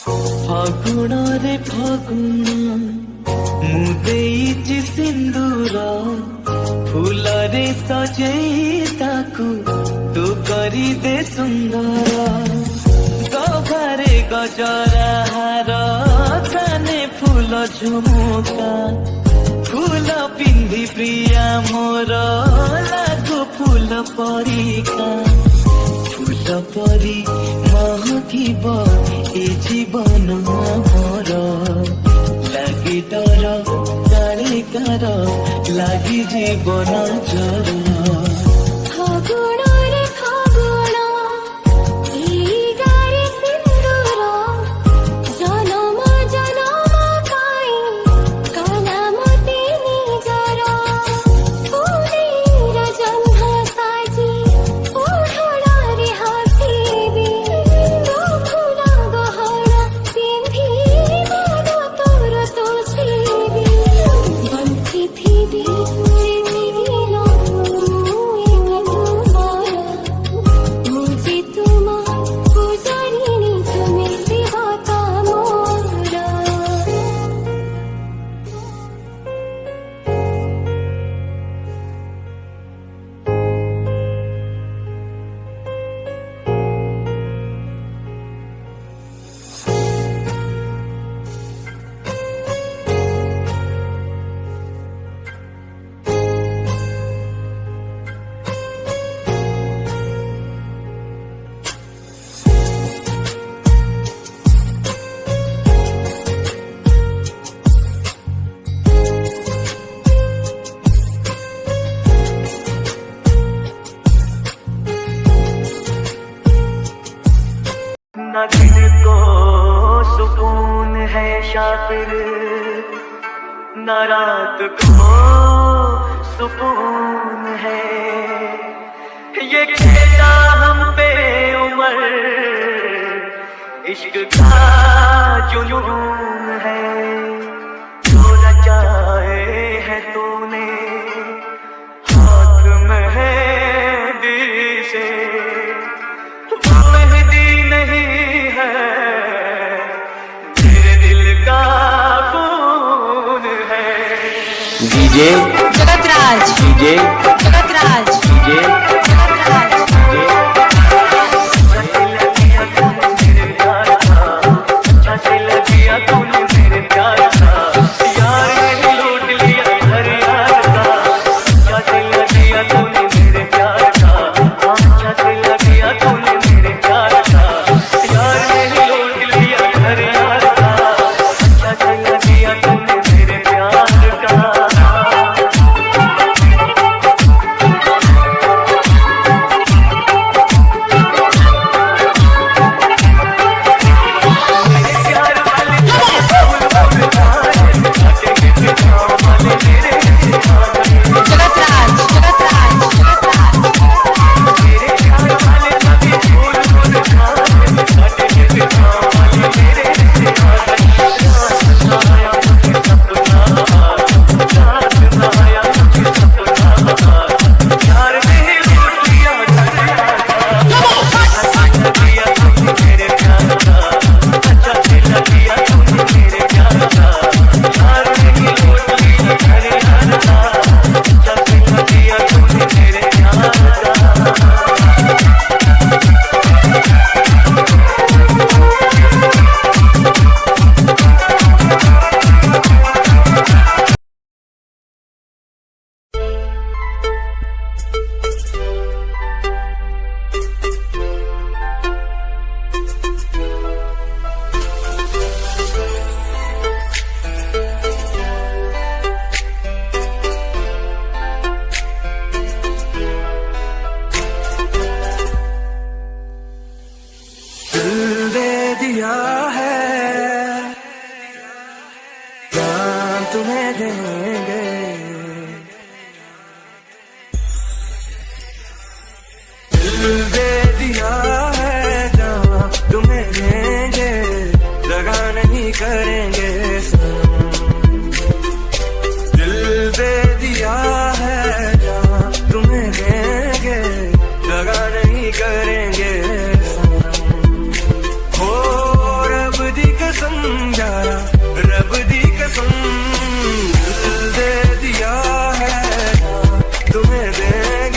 फागुण रे फागुण मु देइछि सिंदूर फूल रे सजेई ताकू तू करी दे सुंदर गभारे गजरा हार काने फूल झुमुका फूल पिंधि प्रिया मोर लागो फूल परिका फूल परी महकिब ए जीवन मोर लगी डर काले कार लगी जीवन जर फागुण रे फागुण ई गारे सिंदूर जनम जनम पाई कलामती निजर फूलेर जन्म साजी ओढ़णा रे हसीबी फूल गहना पिंधि मन तोर तोषिबी बंची थी न दिल को सुकून है शातिर न रात को सुकून है ये कहता हम पे उम्र इश्क का जुनून है जो रचाए है तूने हाथ में है दिल से नहीं है मेरे दिल का खून है DJ Jagatraj DJ Jagatraj DJ Jagatraj तूने मेरे प्यार का यार मैंने लूट लिया घर यार का क्या दिल दिया तूने मेरे प्यार का क्या दिल दिया तूने मेरे प्यार का यार मैंने लूट लिया घर यार का क्या दिल दिया तूने मेरे प्यार का दिल दे